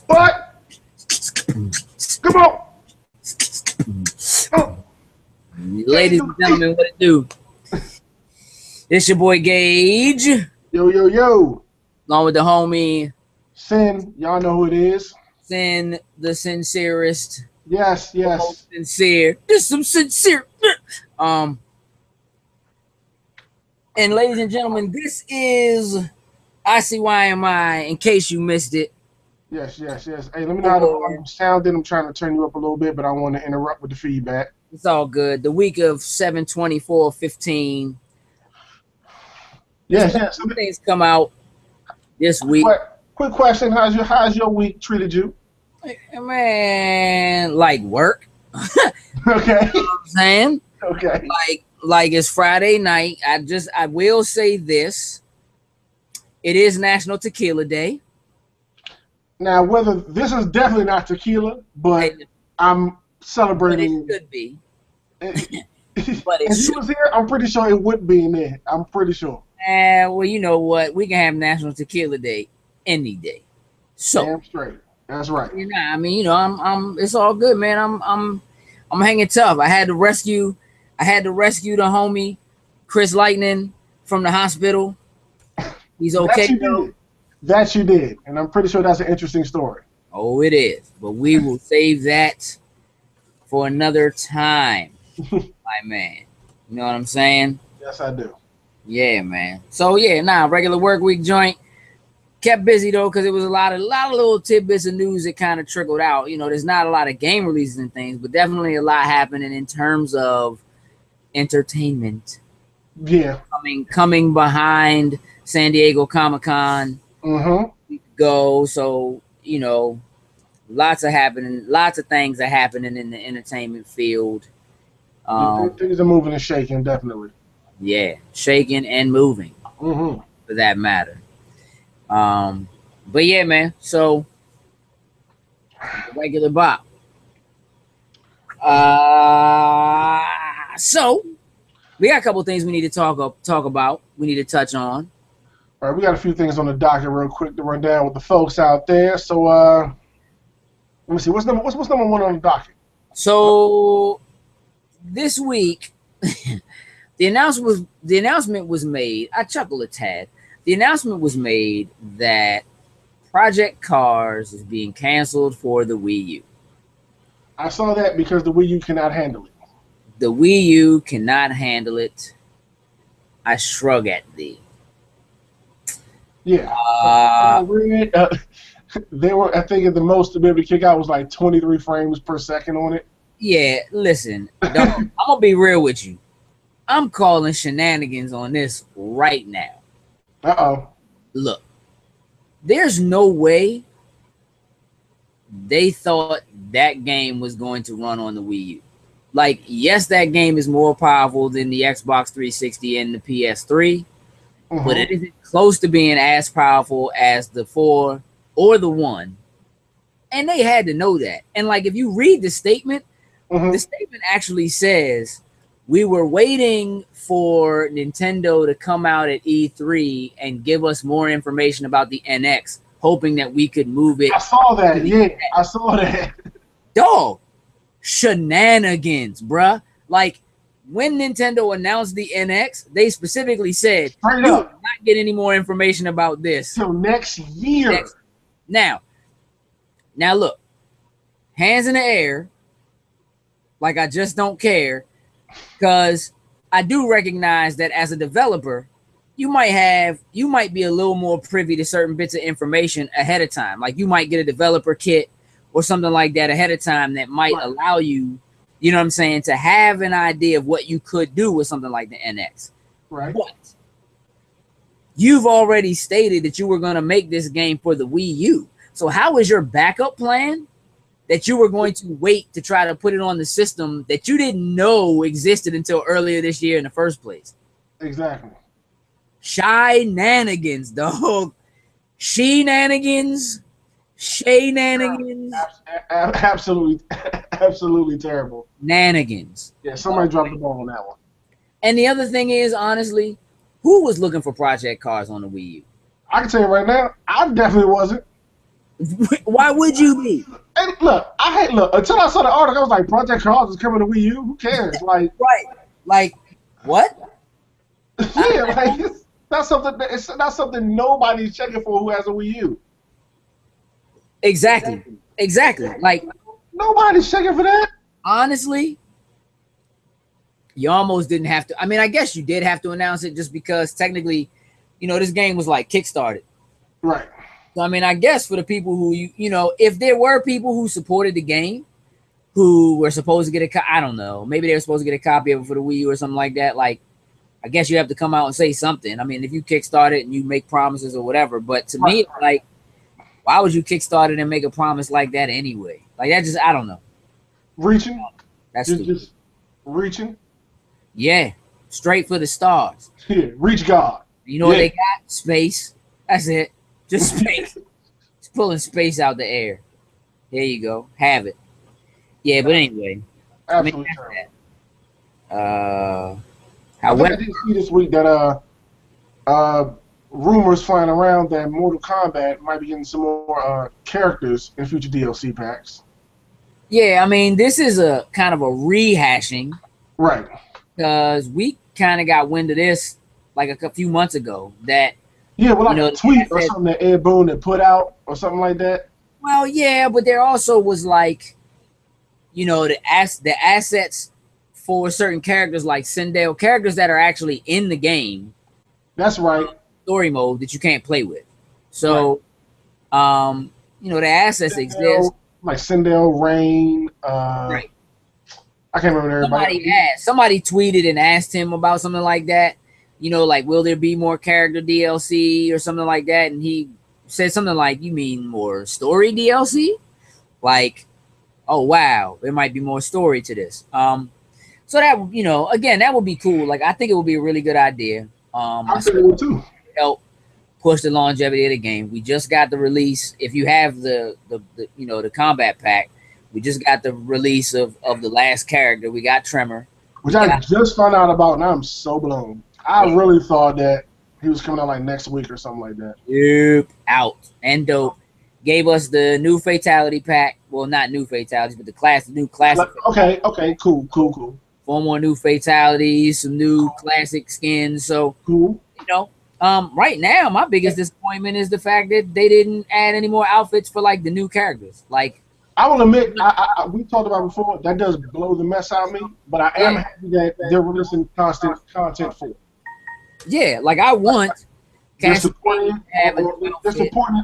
What? Come on. Oh. Ladies and gentlemen, what it do? It's your boy Gage. Yo, yo, yo. Along with the homie Sin. Y'all know who it is. Sin, the sincerest. Yes, yes. Most sincere. Just some sincere. And ladies and gentlemen, this is ICYMI, in case you missed it. Yes, yes, yes. Hey, let me know how the volume sounded. I'm trying to turn you up a little bit, but I want to interrupt with the feedback. It's all good. The week of 7/24/15. Yes, yes. Some things come out this week. Quick question: How's your week treated you? Man, like work. Okay. You know what I'm saying? Okay. Like it's Friday night. I will say this. It is National Tequila Day. Now, whether this is definitely not tequila, but I'm celebrating. But it should be. But if you was here, I'm pretty sure it would be in there. I'm pretty sure. Well, you know what? We can have National Tequila Day any day. So damn straight. That's right. You know, I mean, you know, I'm. It's all good, man. I'm hanging tough. I had to rescue the homie Chris Lightning from the hospital. He's okay though. That you did, and I'm pretty sure that's an interesting story. Oh, it is, but we will save that for another time, my man. You know what I'm saying? Yes, I do. Yeah, man. So yeah, regular work week joint. Kept busy though, because it was a lot of little tidbits of news that kind of trickled out. You know, there's not a lot of game releases and things, but definitely a lot happening in terms of entertainment. Yeah. Coming behind San Diego Comic-Con. Go. So, you know, lots of things are happening in the entertainment field. Things are moving and shaking, definitely. Yeah, shaking and moving, for that matter. But yeah, man. So, regular bop. So we got a couple things we need to talk about. We need to touch on. All right, we got a few things on the docket real quick to run down with the folks out there. So, let me see. What's number one on the docket? So this week, the announcement was made. I chuckle a tad. The announcement was made that Project Cars is being canceled for the Wii U. I saw that because the Wii U cannot handle it. The Wii U cannot handle it. I shrug at thee. Yeah. They were, I think, at the most to be able to kick out was like 23 frames per second on it. Yeah, listen, dog, I'm gonna be real with you. I'm calling shenanigans on this right now. Look, there's no way they thought that game was going to run on the Wii U. Like, yes, that game is more powerful than the Xbox 360 and the PS3, but it isn't close to being as powerful as the 4 or the 1. And they had to know that. And like, if you read the statement, the statement actually says, we were waiting for Nintendo to come out at E3 and give us more information about the NX, hoping that we could move it. I saw that. Yeah, I saw that. Dog, shenanigans, bruh. Like, when Nintendo announced the NX, they specifically said, you will not get any more information about this till next year. Now look, hands in the air, like I just don't care, because I do recognize that as a developer, you might be a little more privy to certain bits of information ahead of time. Like, you might get a developer kit or something like that ahead of time that might allow you, you know what I'm saying, to have an idea of what you could do with something like the NX. Right. But you've already stated that you were going to make this game for the Wii U. So how is your backup plan that you were going to wait to try to put it on the system that you didn't know existed until earlier this year in the first place? Exactly. Shenanigans, dog. Shenanigans. Shenanigans. Absolutely terrible. Nanigans. Yeah, somebody dropped the ball on that one. And the other thing is, honestly, who was looking for Project Cars on the Wii U? I can tell you right now, I definitely wasn't. Why would you be? And look, until I saw the article, I was like, Project Cars is coming to Wii U. Who cares? Like, right? Like, what? Yeah, like it's not something nobody's checking for who has a Wii U. Exactly. Like, nobody's checking for that. Honestly, you almost didn't have to. I mean, I guess you did have to announce it just because technically, you know, this game was like kickstarted. Right. So, I mean, I guess for the people who, you know, if there were people who supported the game, who were supposed to get I don't know, maybe they were supposed to get a copy of it for the Wii U or something like that. Like, I guess you have to come out and say something. I mean, if you kickstart it and you make promises or whatever, but to me, like, why would you kickstart it and make a promise like that anyway? Like, that just, I don't know. Reaching. That's just reaching. Yeah, straight for the stars. Yeah, reach God. You know what they got? Space. That's it. Just space. It's pulling space out the air. There you go. Have it. Yeah, but anyway. Absolutely. However, I did see this week that rumors flying around that Mortal Kombat might be getting some more characters in future DLC packs. Yeah, I mean, this is a kind of a rehashing. Right. Because we kind of got wind of this like a few months ago. That a tweet or something that Ed Boon had put out or something like that. Well, yeah, but there also was like, you know, the assets for certain characters like Sindel, characters that are actually in the game. That's right. Story mode that you can't play with. So, right. You know, the assets exist. Like Sindel, Rain, right. I can't remember everybody. Somebody tweeted and asked him about something like that. You know, like, will there be more character DLC or something like that? And he said something like, you mean more story DLC? Like, oh, wow, there might be more story to this. So that, you know, again, that would be cool. Like, I think it would be a really good idea. I think it would too. Help push the longevity of the game. We just got the release. If you have the you know, the combat pack, we just got the release of the last character. We got Tremor. Which I just found out about, and I'm so blown. I really thought that he was coming out like next week or something like that. Yep, out and dope. Gave us the new Fatality pack. Well, not new Fatalities, but the new classic. Okay, cool. 4 more new Fatalities, some new classic skins. So, cool. You know, right now, my biggest disappointment is the fact that they didn't add any more outfits for like the new characters. Like, I will admit, we talked about before, that does blow the mess out of me, but I am happy that they're releasing constant content for it. Yeah, like I want disappointed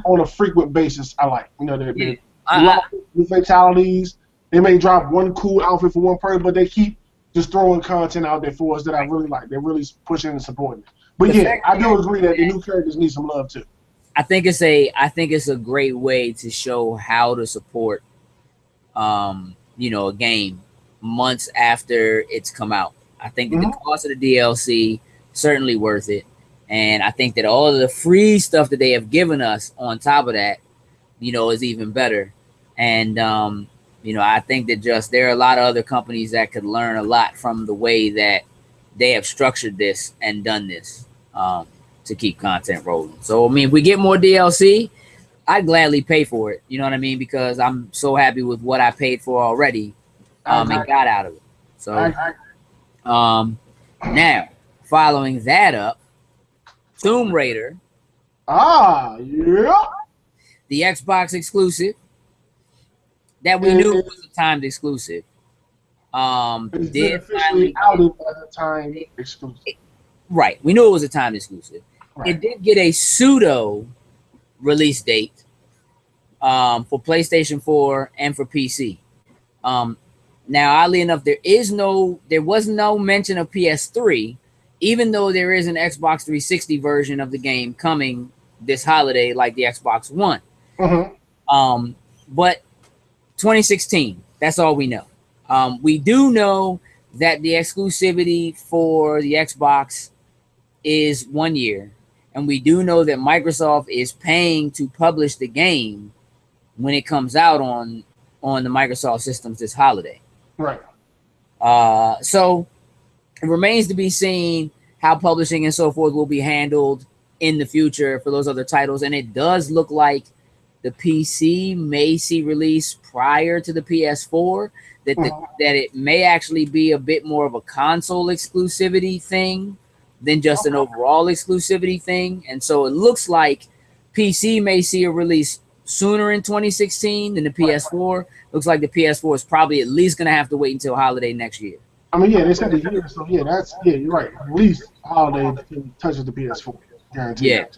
on a frequent basis. I like, you know, new fatalities. They may drop one cool outfit for one person, but they keep just throwing content out there for us that I really like. They're really pushing and supporting it. But I do agree that the new characters need some love too. I think it's a great way to show how to support you know, a game months after it's come out. I think that the cost of the DLC certainly worth it, and I think that all of the free stuff that they have given us on top of that, you know, is even better. And you know, I think that there are a lot of other companies that could learn a lot from the way that they have structured this and done this to keep content rolling. So, I mean, if we get more DLC, I'd gladly pay for it. You know what I mean? Because I'm so happy with what I paid for already and got out of it. So, now, following that up, Tomb Raider. Yeah. The Xbox exclusive that we knew was a timed exclusive. Did finally outed as a timed exclusive. Right. We knew it was a timed exclusive. Right. It did get a pseudo release date for PlayStation 4 and for PC. Now, oddly enough, there was no mention of PS3, even though there is an Xbox 360 version of the game coming this holiday, like the Xbox One. But 2016, that's all we know. We do know that the exclusivity for the Xbox is 1 year, and we do know that Microsoft is paying to publish the game when it comes out on the Microsoft systems this holiday. Right. So it remains to be seen how publishing and so forth will be handled in the future for those other titles. And it does look like the PC may see release prior to the PS4, that it may actually be a bit more of a console exclusivity thing than just an overall exclusivity thing. And so it looks like PC may see a release sooner in 2016 than the PS4. Looks like the PS4 is probably at least going to have to wait until holiday next year. I mean, yeah, they said a year, so yeah, you're right. At least holiday touches the PS4, guaranteed.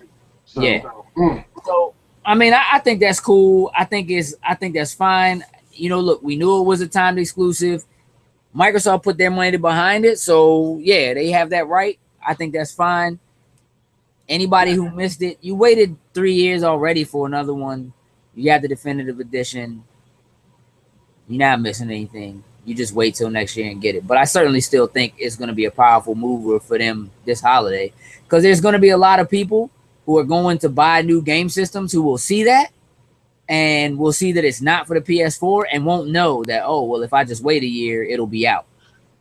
Yeah, So I mean, I think that's cool. I think that's fine. You know, look, we knew it was a timed exclusive. Microsoft put their money behind it, so yeah, they have that right. I think that's fine. Anybody who missed it, you waited 3 years already for another one. You got the definitive edition. You're not missing anything. You just wait till next year and get it. But I certainly still think it's going to be a powerful mover for them this holiday, because there's going to be a lot of people who are going to buy new game systems who will see that and will see that it's not for the PS4 and won't know that, oh, well, if I just wait a year, it'll be out.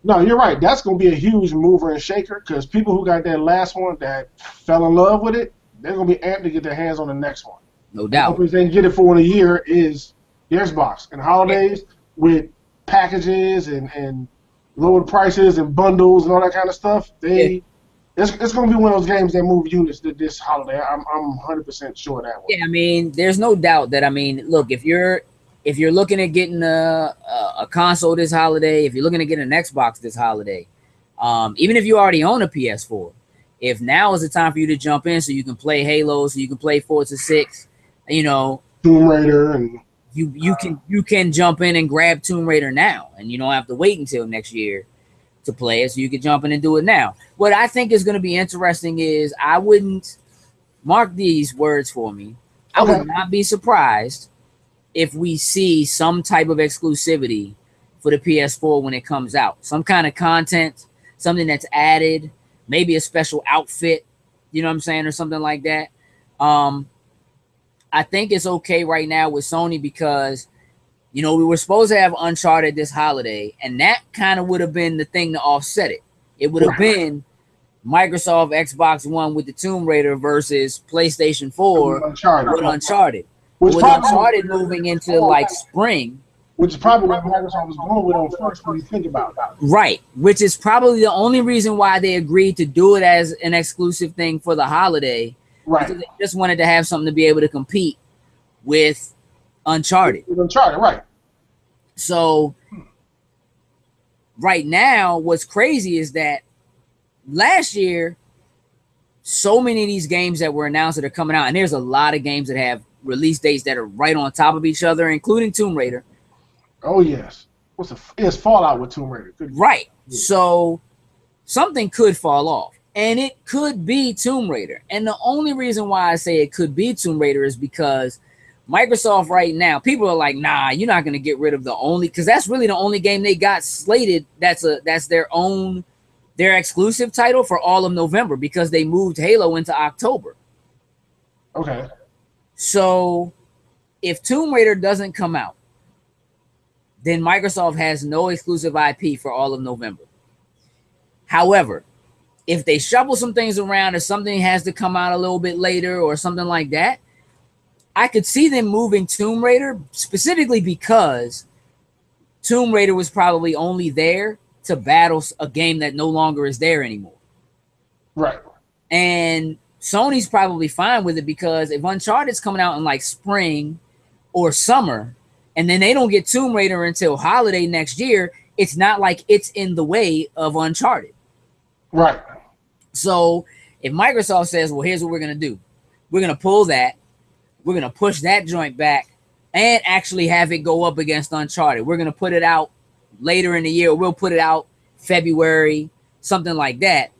No, you're right. That's going to be a huge mover and shaker, because people who got that last one that fell in love with it, they're going to be amped to get their hands on the next one. No doubt. If they can get it for a year is the Xbox. And holidays with packages and lower prices and bundles and all that kind of stuff, it's going to be one of those games that move units this holiday. I'm 100% sure of that one. Yeah, I mean, there's no doubt that, I mean, look, if you're looking at getting a console this holiday, if you're looking at getting an Xbox this holiday, even if you already own a PS4, if now is the time for you to jump in so you can play Halo, so you can play Forza 6, you know, Tomb Raider, and you can jump in and grab Tomb Raider now, and you don't have to wait until next year to play it, so you can jump in and do it now. What I think is going to be interesting is, I wouldn't mark these words for me. I would not be surprised if we see some type of exclusivity for the PS4 when it comes out. Some kind of content, something that's added, maybe a special outfit, you know what I'm saying, or something like that. I think it's okay right now with Sony because, you know, we were supposed to have Uncharted this holiday, and that kind of would have been the thing to offset it. It would have been Microsoft Xbox One with the Tomb Raider versus PlayStation 4 with Uncharted. With Uncharted moving into like spring. Which is probably what Microsoft was going with on first when you think about it. Right. Which is probably the only reason why they agreed to do it as an exclusive thing for the holiday. Right. Because they just wanted to have something to be able to compete with Uncharted. With Uncharted, right. So right now, what's crazy is that last year, so many of these games that were announced that are coming out, and there's a lot of games that have release dates that are right on top of each other, including Tomb Raider. Oh yes, it's Fallout with Tomb Raider. Right. Yeah. So something could fall off, and it could be Tomb Raider. And the only reason why I say it could be Tomb Raider is because Microsoft right now, people are like, nah, you're not going to get rid of the only, because that's really the only game they got slated. That's their exclusive title for all of November, because they moved Halo into October. Okay. So if Tomb Raider doesn't come out, then Microsoft has no exclusive IP for all of November. However, if they shuffle some things around, or something has to come out a little bit later or something like that, I could see them moving Tomb Raider, specifically because Tomb Raider was probably only there to battle a game that no longer is there anymore. Right. And Sony's probably fine with it, because if Uncharted's coming out in like spring or summer, and then they don't get Tomb Raider until holiday next year, it's not like it's in the way of Uncharted. Right. So if Microsoft says, well, here's what we're going to do. We're going to pull that. We're going to push that joint back and actually have it go up against Uncharted. We're going to put it out later in the year. We'll put it out February, something like that.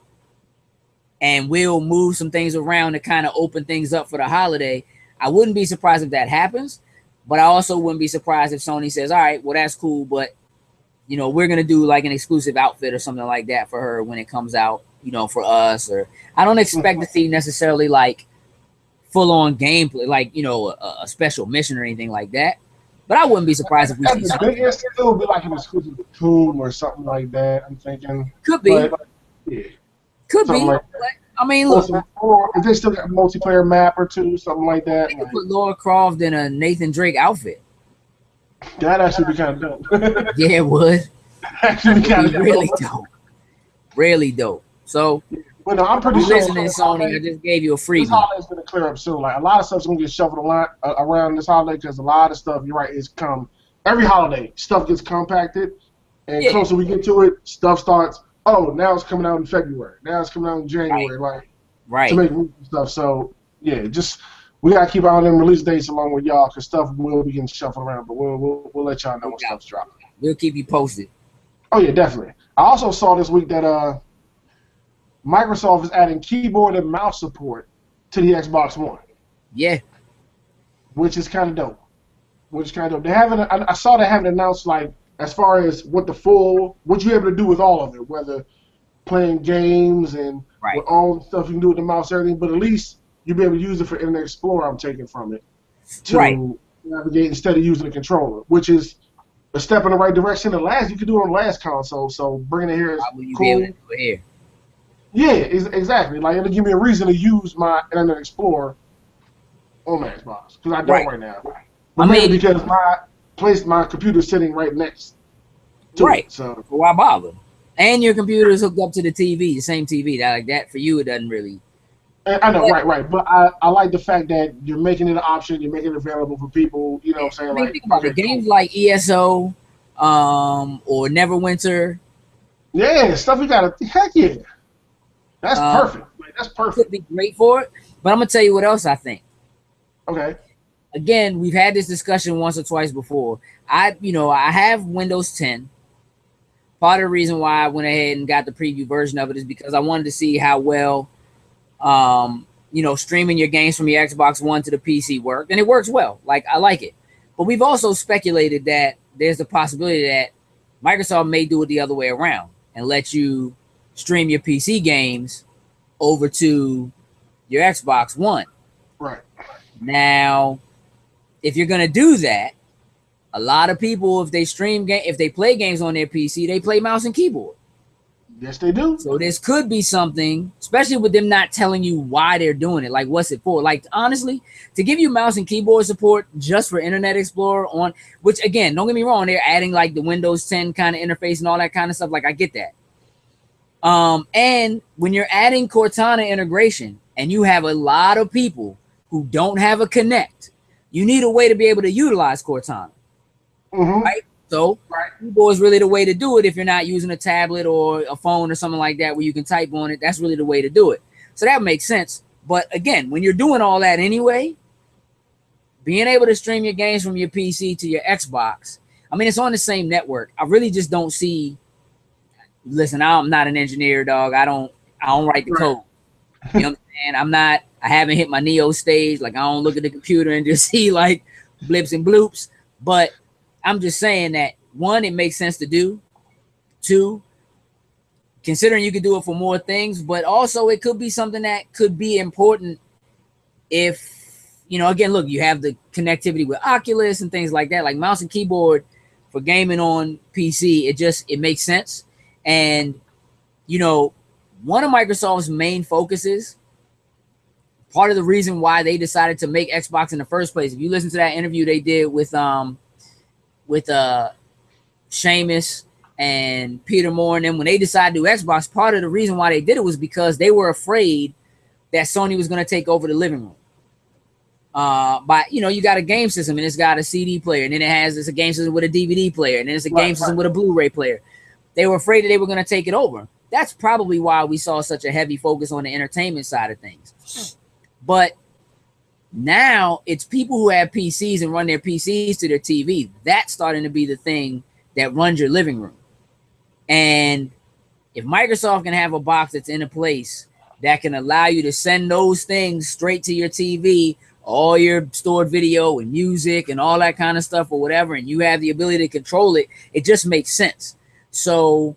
And we'll move some things around to kind of open things up for the holiday. I wouldn't be surprised if that happens, but I also wouldn't be surprised if Sony says, all right, well, that's cool, but, you know, we're going to do like an exclusive outfit or something like that for her when it comes out, you know, for us. Or I don't expect to see necessarily like full-on gameplay, like, you know, a special mission or anything like that. But I wouldn't be surprised if we see something. It still be like an exclusive Tomb or something like that, I'm thinking. Could be. Yeah. Could be. Like I mean, look. Or if they still got a multiplayer map or two, something like that. They could put Laura Croft in a Nathan Drake outfit. That'd actually be kind of dope. Yeah, it would. Actually, kind of really dope. Really dope. So, but no, I'm pretty sure. Listening, Sony, I just gave you a freebie. This holiday's gonna clear up soon. Like a lot of stuff's gonna get shuffled around this holiday because a lot of stuff. You're right. Is every holiday stuff gets compacted, and closer we get to it, stuff starts. Oh, now it's coming out in February. Now it's coming out in January. Right. To make stuff. So yeah, just we gotta keep on them release dates along with y'all because stuff will be getting shuffled around. But we'll let y'all know when stuff's dropping. We'll keep you posted. Oh yeah, definitely. I also saw this week that Microsoft is adding keyboard and mouse support to the Xbox One. Yeah. Which is kind of dope. They haven't. I saw they haven't announced like as far as what you're able to do with all of it, whether playing games and with all the stuff you can do with the mouse and everything. But at least you'll be able to use it for Internet Explorer. I'm taking from it to navigate instead of using a controller, which is a step in the right direction. You could do it on the last console, so bringing it here is cool. Be able to do it here? Yeah, exactly. Like it'll give me a reason to use my Internet Explorer on my Xbox because I don't right now. But mainly because my computer's sitting right next to it. So why bother? And your computer is hooked up to the TV, the same TV. That for you, it doesn't really. I know, right. But I like the fact that you're making it an option. You're making it available for people. You know what I'm saying? Think about it. Games like ESO, or Neverwinter. Yeah, stuff you gotta. Heck yeah, that's perfect. That's perfect. Could be great for it. But I'm gonna tell you what else I think. Okay. Again, we've had this discussion once or twice before. I have Windows 10. Part of the reason why I went ahead and got the preview version of it is because I wanted to see how well, streaming your games from your Xbox One to the PC worked, and it works well. Like I like it. But we've also speculated that there's the possibility that Microsoft may do it the other way around and let you stream your PC games over to your Xbox One. Right. Now, if you're gonna do that, a lot of people, if they play games on their PC, they play mouse and keyboard. Yes, they do. So this could be something, especially with them not telling you why they're doing it. Like, what's it for? Like, honestly, to give you mouse and keyboard support just for Internet Explorer on, which again, don't get me wrong, they're adding like the Windows 10 kind of interface and all that kind of stuff. Like, I get that. And when you're adding Cortana integration and you have a lot of people who don't have a Kinect, you need a way to be able to utilize Cortana. Mm-hmm. Right? So keyboard is really the way to do it if you're not using a tablet or a phone or something like that where you can type on it. That's really the way to do it. So that makes sense. But again, when you're doing all that anyway, being able to stream your games from your PC to your Xbox, I mean, it's on the same network. I really just don't see. Listen, I'm not an engineer, dog. I don't write the code. You know what I'm saying? I haven't hit my Neo stage. Like, I don't look at the computer and just see like blips and bloops. But I'm just saying that, one, it makes sense to do. Two, considering you could do it for more things, but also it could be something that could be important if, again, look, you have the connectivity with Oculus and things like that, like mouse and keyboard for gaming on PC. It makes sense. And, one of Microsoft's main focuses, part of the reason why they decided to make Xbox in the first place, if you listen to that interview they did with Seamus and Peter Moore and them, when they decided to do Xbox, part of the reason why they did it was because they were afraid that Sony was going to take over the living room. You got a game system and it's got a CD player, and then it's a game system with a DVD player, and then it's a game system with a Blu-ray player. They were afraid that they were going to take it over. That's probably why we saw such a heavy focus on the entertainment side of things. But now it's people who have PCs and run their PCs to their TV. That's starting to be the thing that runs your living room. And if Microsoft can have a box that's in a place that can allow you to send those things straight to your TV, all your stored video and music and all that kind of stuff or whatever, and you have the ability to control it, it just makes sense. So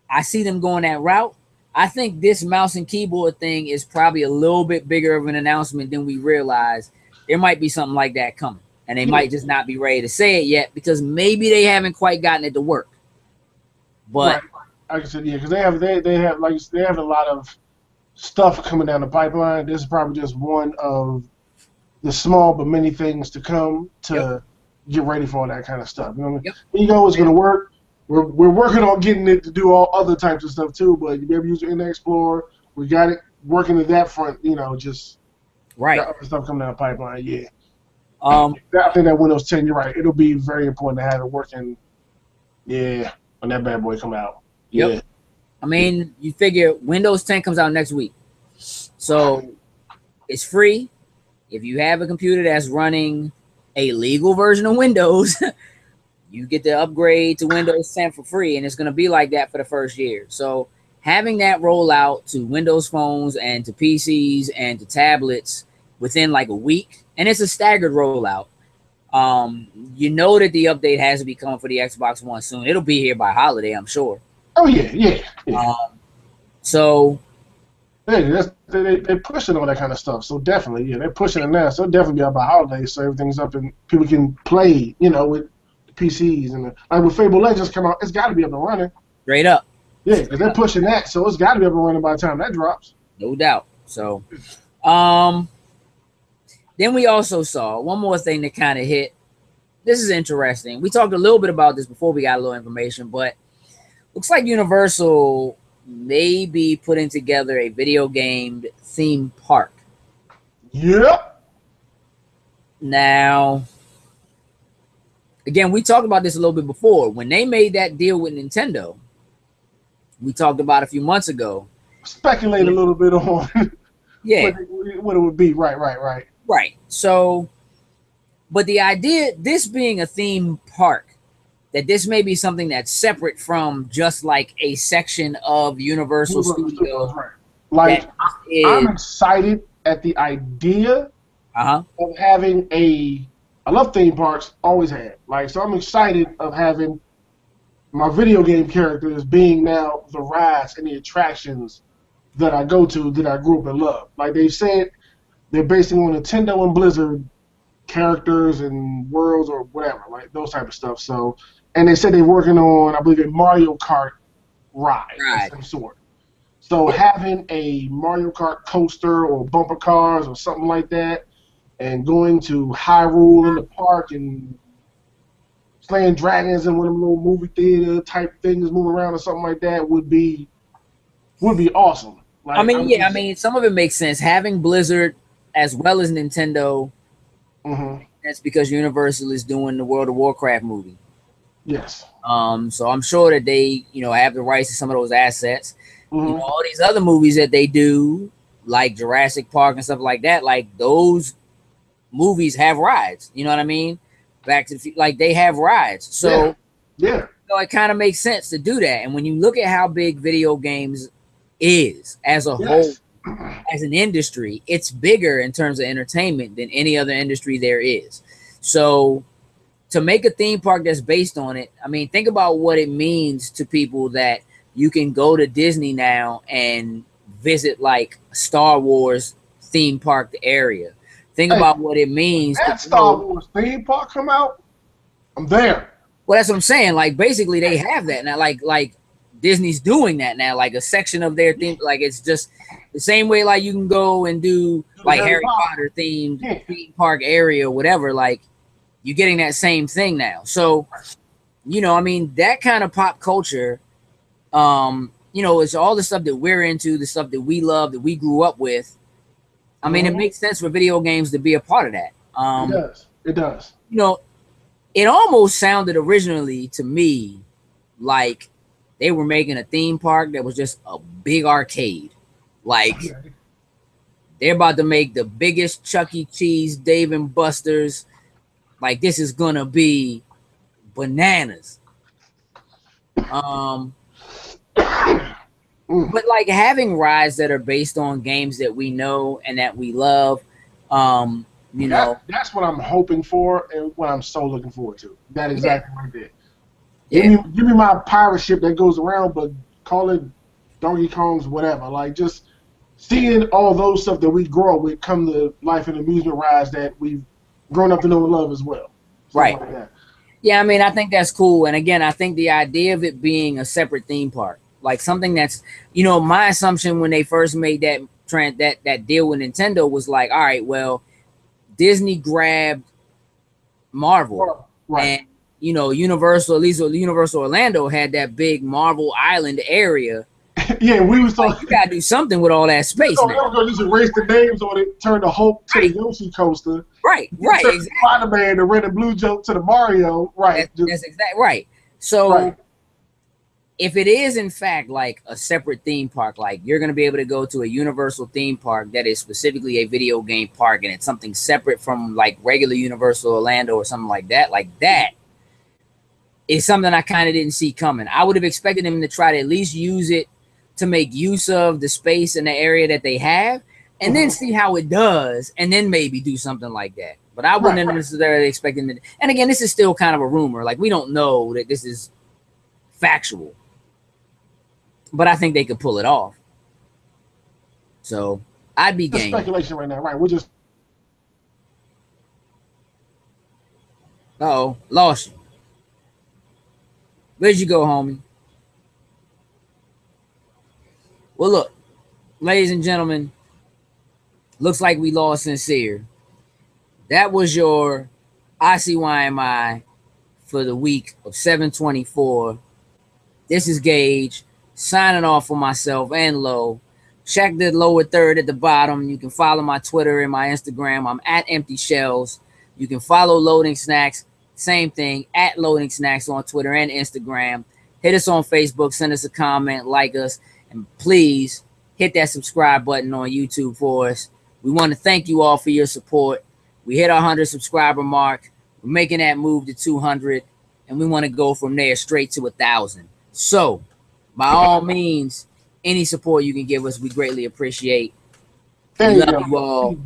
I see them going that route. I think this mouse and keyboard thing is probably a little bit bigger of an announcement than we realize. There might be something like that coming, and they might just not be ready to say it yet because maybe they haven't quite gotten it to work. But like I said, yeah, because they have a lot of stuff coming down the pipeline. This is probably just one of the small but many things to come to get ready for all that kind of stuff. You know what I mean? You know it's going to work. We're working on getting it to do all other types of stuff too, but you be able to use the Internet Explorer. We got it working to that front, you know, just got other stuff coming down the pipeline, yeah. I think that Windows 10, you're right, it'll be very important to have it working, when that bad boy come out. Yeah. I mean, you figure Windows 10 comes out next week. So it's free. If you have a computer that's running a legal version of Windows, you get to upgrade to Windows 10 for free, and it's going to be like that for the first year. So having that roll out to Windows phones and to PCs and to tablets within like a week, and it's a staggered rollout. You know that the update has to be coming for the Xbox One soon. It'll be here by holiday, I'm sure. Oh yeah. So they're pushing all that kind of stuff. So definitely, they're pushing it now. So it'll definitely be out by holiday, so everything's up and people can play, you know, with the PCs and like when Fable Legends come out, it's got to be up and running. Straight up. Yeah, because they're pushing that, so it's got to be up and running by the time that drops. No doubt. So, then we also saw one more thing that kind of hit. This is interesting. We talked a little bit about this before we got a little information, but looks like Universal may be putting together a video game theme park. Yep. Now, again, we talked about this a little bit before. When they made that deal with Nintendo, we talked about a few months ago. Speculate a little bit on what it would be. Right. So, but the idea, this being a theme park, that this may be something that's separate from just like a section of Universal Studios. Right. Like, I'm excited at the idea of having I love theme parks, always had. Like, so I'm excited of having my video game characters being now the rides and the attractions that I go to that I grew up and love. Like they said, they're basing on Nintendo and Blizzard characters and worlds or whatever, like those type of stuff. So, and they said they're working on, I believe, a Mario Kart ride of some sort. So having a Mario Kart coaster or bumper cars or something like that, and going to Hyrule in the park and slaying dragons in one of them little movie theater type things moving around or something like that would be awesome. Like, I mean, some of it makes sense. Having Blizzard as well as Nintendo, that's because Universal is doing the World of Warcraft movie. Yes. So I'm sure that they, have the rights to some of those assets. All these other movies that they do, like Jurassic Park and stuff like that, like those movies have rides. You know what I mean? Back to the like they have rides. So yeah. So it kind of makes sense to do that. And when you look at how big video games is as a whole, as an industry, it's bigger in terms of entertainment than any other industry there is. So to make a theme park that's based on it, I mean, think about what it means to people that you can go to Disney now and visit like Star Wars theme park area. Think about what it means. That Star Wars theme park come out, I'm there. Well, that's what I'm saying. Like, basically, they have that now. Like Disney's doing that now. Like a section of their theme, like it's just the same way. Like you can go and do like Harry Potter themed theme park area or whatever. Like you're getting that same thing now. So, I mean, that kind of pop culture. It's all the stuff that we're into, the stuff that we love, that we grew up with. I mean, it makes sense for video games to be a part of that. It does. It almost sounded originally to me like they were making a theme park that was just a big arcade. Like they're about to make the biggest Chuck E. Cheese, Dave and Buster's. Like this is gonna be bananas. But like having rides that are based on games that we know and that we love, that's what I'm hoping for and what I'm so looking forward to. That exactly right there. Give me my pirate ship that goes around, but call it Donkey Kong's whatever. Like just seeing all those stuff that we grow up with come to life in amusement rides that we've grown up to know and love as well. Right. Like that. Yeah, I mean, I think that's cool. And again, I think the idea of it being a separate theme park, like something that's, you know, my assumption when they first made that deal with Nintendo was like, all right, well, Disney grabbed Marvel, right. and you know, Universal, at least Universal Orlando had that big Marvel Island area. Yeah, we was like, you gotta do something with all that space. They were gonna just erase the names on it, turn the Hulk to the Yoshi coaster. Right, exactly. Spider-Man, the red and blue joke to the Mario. Right. That's exactly right. So if it is in fact like a separate theme park, like you're going to be able to go to a Universal theme park that is specifically a video game park, and it's something separate from like regular Universal Orlando or something like that is something I kind of didn't see coming. I would have expected them to try to at least use it to make use of the space in the area that they have, and then see how it does, and then maybe do something like that. But I wouldn't necessarily expect them to. And again, this is still kind of a rumor. Like, we don't know that this is factual, but I think they could pull it off. So I'd be game. Speculation right now, right? We're just. Uh-oh, lost you. Where'd you go, homie? Well, look, ladies and gentlemen, looks like we lost Sincere. That was your ICYMI for the week of 7/24. This is Gage signing off for myself and Lo. Check the lower third at the bottom. You can follow my Twitter and my Instagram. I'm at Empty Shells. You can follow Loading Snacks. Same thing, at Loading Snacks on Twitter and Instagram. Hit us on Facebook. Send us a comment. Like us. And please hit that subscribe button on YouTube for us. We want to thank you all for your support. We hit our 100 subscriber mark. We're making that move to 200. And we want to go from there straight to 1,000. So, by all means, any support you can give us, we greatly appreciate. We love you all.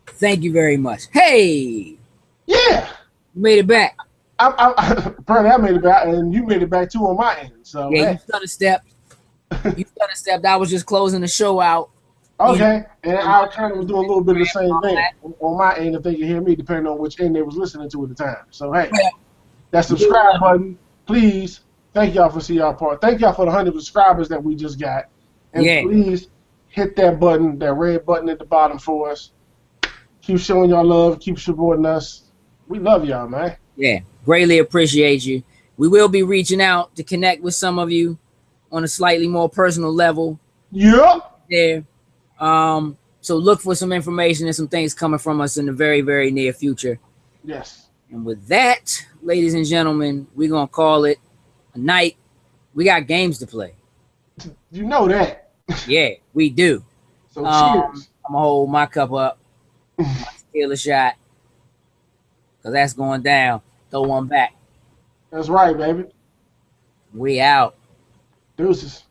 Thank you very much. Hey! Yeah! You made it back. Apparently I made it back, and you made it back too on my end. So yeah, you stutter stepped. I was just closing the show out. Okay, and I kind of was doing a little bit of the same thing on my end, if they can hear me, depending on which end they was listening to at the time. So hey, that subscribe button, please. Thank y'all for seeing our part. Thank y'all for the 100 subscribers that we just got, and please hit that button, that red button at the bottom for us. Keep showing y'all love. Keep supporting us. We love y'all, man. Yeah, greatly appreciate you. We will be reaching out to connect with some of you on a slightly more personal level. Yeah. There. So look for some information and some things coming from us in the very, very near future. Yes. And with that, ladies and gentlemen, we're going to call it a night. We got games to play. You know that. Yeah, we do. So cheers. I'm going to hold my cup up. My tequila shot. Because that's going down. Throw one back. That's right, baby. We out. Deuces.